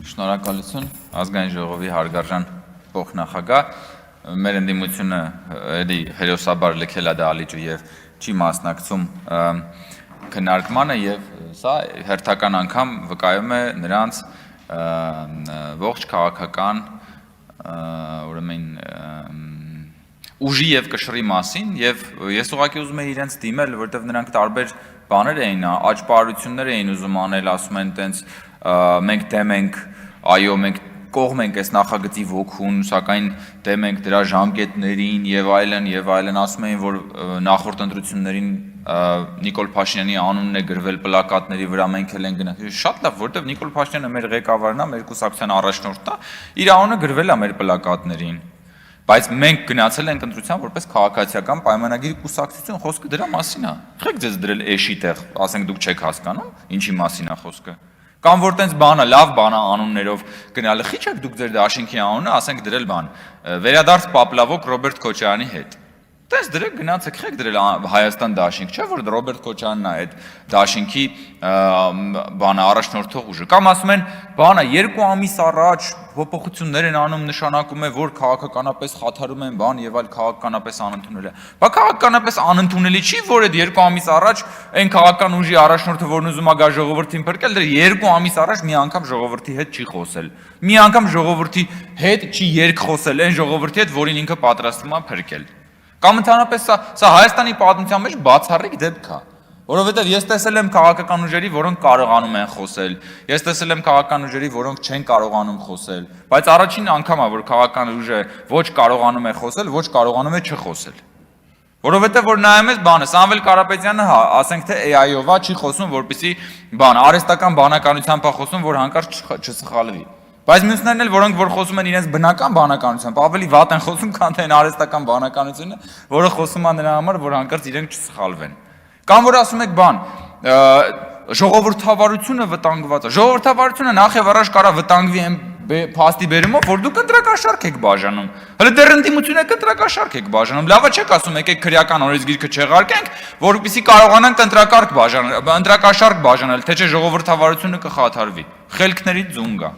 Շնորհակալություն ազգային ժողովի հարգարժան փոխնախագահ, մեր ընդդիմությունը էլի հերոսաբար լքել է դահլիճը եւ չի մասնակցում քննարկմանը եւ սա հերթական անգամ վկայում է նրանց ողջ քաղաքական ուրեմն ուժի եւ կշռի մասին եւ ես ուղղակի ուզում եմ իրենց դիմել, որովհետեւ նրանք տարբեր բաներ էին, աճպարություններ էին ուզում անել, ասում են տենց մենք դեմ ենք, այո, մենք կողմ ենք այս նախագծի ոգուն, սակայն դեմ ենք դրա ժամկետներին եւ այլն, ասում էին, որ նախորդ ընտրություններին Նիկոլ Փաշինյանի անունն է գրվել պլակատների վրա, մենք էլ ենք գնացել։ Շատ լավ, որովհետեւ Նիկոլ Փաշինյանը մեր ղեկավարն է, մեր կուսակցության առաջնորդն է, իր անունը գրվել է մեր պլակատներին։ Բայց մենք գնացել ենք ընտրության որպես քաղաքացիական պայմանագիր կուսակցություն, խոսքը դրա մասին է։ Եղեք ձեզ դրել էշի տեղ, ասենք դուք չեք հասկանում, ինչի մասին է խոսքը։ Կամ որ տենց բանը, լավ բանը անուններով գնալը, խիչ եք դուք ձեր դաշինքի անունը, ասենք դրել բան, վերադարձ Պապլավոկ Ռոբերտ Քոչարյանի հետ։ Տես դրեք գնացեք, եք դրել Հայաստան դաշինք, չէ՞ որ Ռոբերտ Քոչարյանն է այդ դաշինքի բանը առաջնորդող ուժը։ Կամ ասում են, բանը 2 ամիս առաջ փոփոխություններ են անում, նշանակում է, որ քաղաքականապես խաթարում են բան եւ այլ քաղաքականապես անընդունել է։ Բա քաղաքականապես անընդունելի չի, որ այդ 2 ամիս առաջ այն քաղաքական ուժի առաջնորդը, որն ուզում է գա ժողովրդին փրկել, դեռ 2 ամիս առաջ մի անգամ ժողովրդի հետ չի խոսել։ Մի անգամ ժողովրդի հետ չի երկխոսել այն ժողովրդի հետ, որին ինքը պատրաստվում է փրկել։ Կամ ընդհանրապես սա Հայաստանի պատմության մեջ բացառիկ դեպք է, որովհետև ես տեսել եմ քաղաքական ուժերի, որոնք կարողանում են խոսել, ես տեսել եմ քաղաքական ուժերի, որոնք չեն կարողանում խոսել, բայց առաջին անգամ է, որ քաղաքական ուժը ոչ կարողանում է խոսել, ոչ կարողանում է չխոսել։ Որովհետև որ նայում ես բանը, Սամվել Կարապետյանը, ասենք թե AI-ով չի խոսում, որպեսզի բան, արհեստական բանականությամբ է խոսում, որ հանկարծ չսխալվի։ Բայց մյուսներն էլ, որոնք որ խոսում են իրենց բնական բանականությամբ, ավելի վատ են խոսում, քան թե արհեստական բանականությունը, որը խոսում է նրա համար, որ հանկարծ իրենք չսխալվեն։ Կամ որ ասում եք բան, ժողովրդավարությունը վտանգված է։ Ժողովրդավարությունը նախ եւ առաջ կարա վտանգվի այն փաստի բերումով, որ դուք ընտրակաշարք եք բաժանում։ Հələ դեռ ընդդիմությունը ընտրակաշարք եք բաժանում։ Լավա չեք ասում, եկեք քրեական օրենսգիրքը չեղարկենք, որպեսզի կարողանանք ընտրակաշարք բաժանել, թե չէ ժողովրդավարությունը կխաթարվի։ Խելքների ձուն գա։